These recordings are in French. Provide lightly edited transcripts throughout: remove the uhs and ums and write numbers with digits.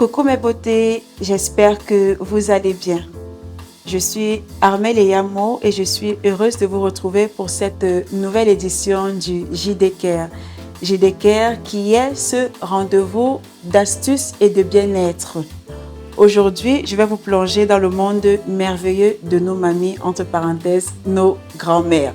Coucou mes beautés, j'espère que vous allez bien. Je suis Armelle Eyamo et je suis heureuse de vous retrouver pour cette nouvelle édition du JD Care. JD Care qui est ce rendez-vous d'astuces et de bien-être. Aujourd'hui, je vais vous plonger dans le monde merveilleux de nos mamies, entre parenthèses, nos grand-mères.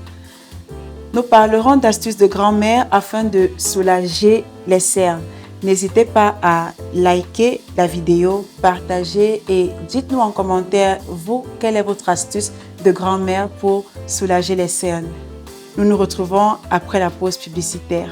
Nous parlerons d'astuces de grand-mère afin de soulager les cernes. N'hésitez pas à liker la vidéo, partager et dites-nous en commentaire, vous, quelle est votre astuce de grand-mère pour soulager les cernes. Nous nous retrouvons après la pause publicitaire.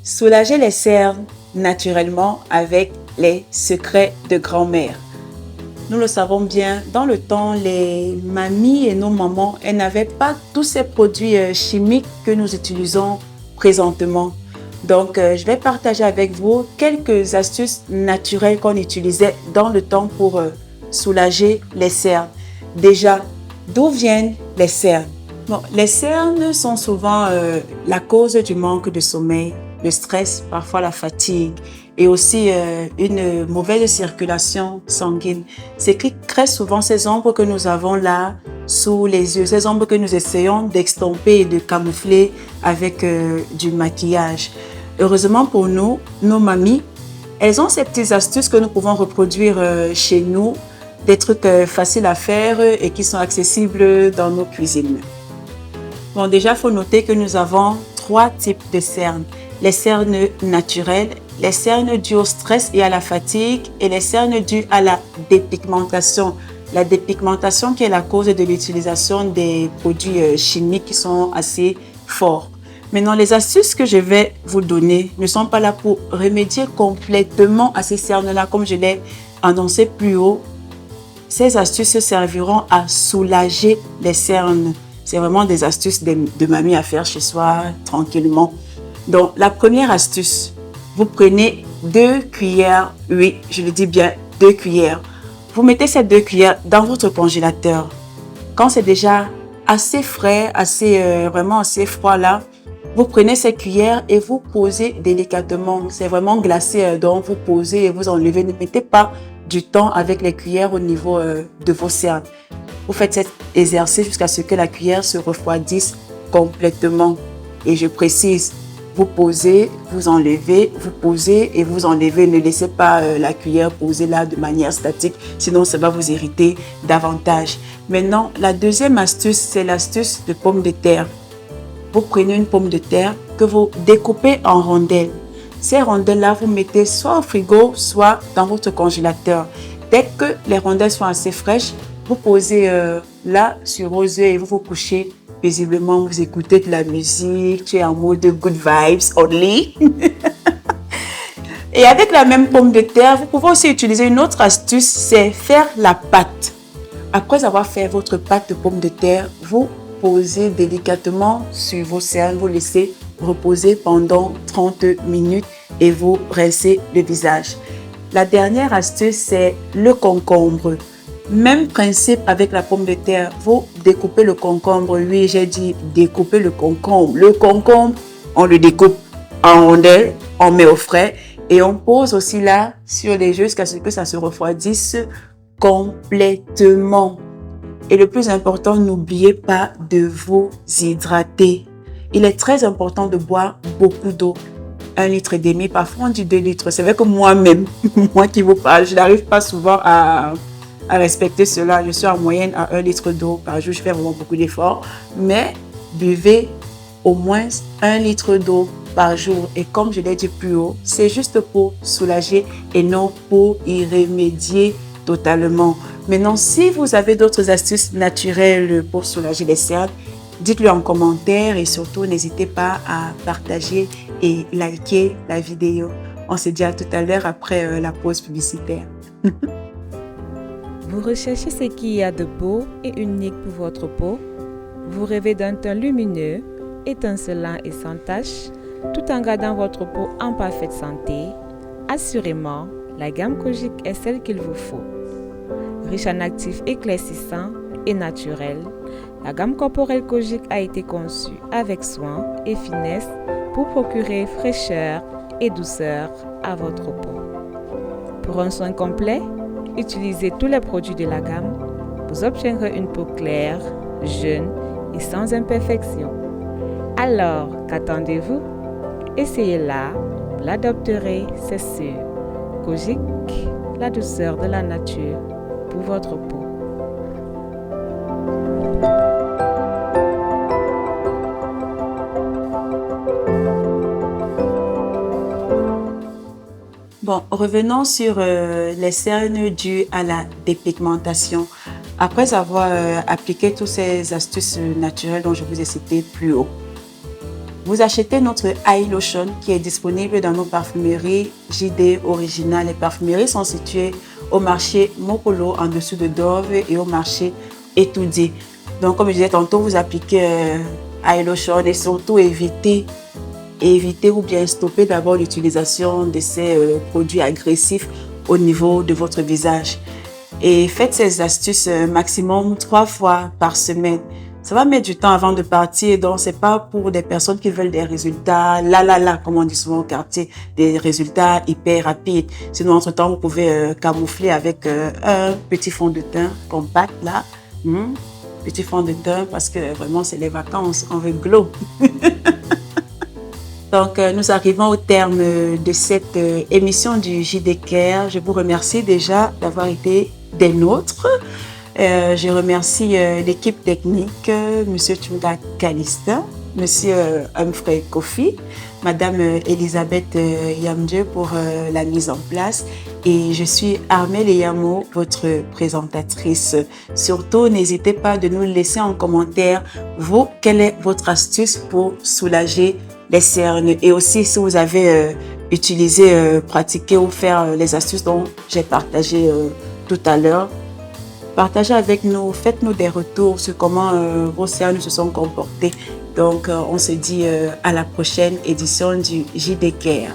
Soulager les cernes naturellement avec les secrets de grand-mère. Nous le savons bien, dans le temps, les mamies et nos mamans, elles n'avaient pas tous ces produits chimiques que nous utilisons présentement. Donc, je vais partager avec vous quelques astuces naturelles qu'on utilisait dans le temps pour soulager les cernes. Déjà, d'où viennent les cernes? Bon, les cernes sont souvent la cause du manque de sommeil, le stress, parfois la fatigue et aussi une mauvaise circulation sanguine. C'est qui crée souvent ces ombres que nous avons là sous les yeux, ces ombres que nous essayons d'extomper et de camoufler avec du maquillage. Heureusement pour nous, nos mamies, elles ont ces petites astuces que nous pouvons reproduire chez nous, des trucs faciles à faire et qui sont accessibles dans nos cuisines. Bon, déjà, il faut noter que nous avons 3 types de cernes. Les cernes naturelles, les cernes dues au stress et à la fatigue et les cernes dues à la dépigmentation. La dépigmentation qui est la cause de l'utilisation des produits chimiques qui sont assez forts. Maintenant, les astuces que je vais vous donner ne sont pas là pour remédier complètement à ces cernes-là, comme je l'ai annoncé plus haut. Ces astuces serviront à soulager les cernes. C'est vraiment des astuces de mamie à faire chez soi, tranquillement. Donc, la première astuce, vous prenez 2 cuillères, oui, je le dis bien, 2 cuillères. Vous mettez ces 2 cuillères dans votre congélateur. Quand c'est déjà assez frais, vraiment assez froid là, vous prenez ces cuillères et vous posez délicatement. C'est vraiment glacé, donc vous posez et vous enlevez. Ne mettez pas du temps avec les cuillères au niveau de vos cernes. Vous faites cet exercice jusqu'à ce que la cuillère se refroidisse complètement. Et je précise, vous posez, vous enlevez, vous posez et vous enlevez. Ne laissez pas la cuillère posée là de manière statique, sinon ça va vous irriter davantage. Maintenant, la deuxième astuce, c'est l'astuce de pomme de terre. Vous prenez une pomme de terre que vous découpez en rondelles. Ces rondelles-là, vous mettez soit au frigo, soit dans votre congélateur. Dès que les rondelles sont assez fraîches, vous posez là sur vos yeux et vous vous couchez paisiblement, vous écoutez de la musique, tu es en mode good vibes only. Et avec la même pomme de terre, vous pouvez aussi utiliser une autre astuce, c'est faire la pâte. Après avoir fait votre pâte de pomme de terre, vous posez délicatement sur vos cernes, vous laissez reposer pendant 30 minutes et vous rincez le visage. La dernière astuce, c'est le concombre. Même principe avec la pomme de terre, vous découpez le concombre. Oui, j'ai dit découper le concombre. Le concombre, on le découpe en rondelles, on met au frais et on pose aussi là sur les yeux jusqu'à ce que ça se refroidisse complètement. Et le plus important, n'oubliez pas de vous hydrater. il est très important de boire beaucoup d'eau. 1,5 litre, parfois on dit 2 litres. C'est vrai que moi-même, moi qui vous parle, je n'arrive pas souvent à respecter cela. Je suis en moyenne à 1 litre d'eau par jour. Je fais vraiment beaucoup d'efforts. Mais buvez au moins 1 litre d'eau par jour. Et comme je l'ai dit plus haut, c'est juste pour soulager et non pour y remédier totalement. Maintenant, si vous avez d'autres astuces naturelles pour soulager les cernes, dites-le en commentaire et surtout n'hésitez pas à partager et liker la vidéo. On se dit à tout à l'heure après la pause publicitaire. Vous recherchez ce qu'il y a de beau et unique pour votre peau? Vous rêvez d'un teint lumineux, étincelant et sans tache, tout en gardant votre peau en parfaite santé? Assurément, la gamme Kojic est celle qu'il vous faut. Riche en actifs éclaircissants et naturels, la gamme corporelle Kojic a été conçue avec soin et finesse pour procurer fraîcheur et douceur à votre peau. Pour un soin complet, utilisez tous les produits de la gamme. Vous obtiendrez une peau claire, jeune et sans imperfection. Alors, qu'attendez-vous? Essayez-la, vous l'adopterez, c'est sûr. Kojic, la douceur de la nature pour votre peau. Bon, revenons sur les cernes dues à la dépigmentation. Après avoir appliqué toutes ces astuces naturelles dont je vous ai citées plus haut, vous achetez notre Eye Lotion qui est disponible dans nos parfumeries JD Original. Les parfumeries sont situées au marché Mokolo en dessous de Dove et au marché Etoudi. Donc, comme je disais tantôt, vous appliquez Eye Lotion et surtout évitez ou bien stopper d'abord l'utilisation de ces produits agressifs au niveau de votre visage. Et faites ces astuces maximum 3 fois par semaine. Ça va mettre du temps avant de partir, donc c'est pas pour des personnes qui veulent des résultats comme on dit souvent au quartier, des résultats hyper rapides. Sinon, entre-temps, vous pouvez camoufler avec un petit fond de teint compact là. Petit fond de teint parce que vraiment c'est les vacances, on veut glow. Donc, nous arrivons au terme de cette émission du JD Care. Je vous remercie déjà d'avoir été des nôtres. Je remercie l'équipe technique, Monsieur Tchouda Kalista, Monsieur Humphrey Kofi, Madame Elisabeth Yamdieu pour la mise en place. Et je suis Armelle Yamo, votre présentatrice. Surtout, n'hésitez pas de nous laisser en commentaire, vous, quelle est votre astuce pour soulager les cernes. Et aussi, si vous avez utilisé, pratiqué ou faire les astuces dont j'ai partagé tout à l'heure, partagez avec nous, faites-nous des retours sur comment vos cernes se sont comportées. Donc, on se dit à la prochaine édition du JD Care.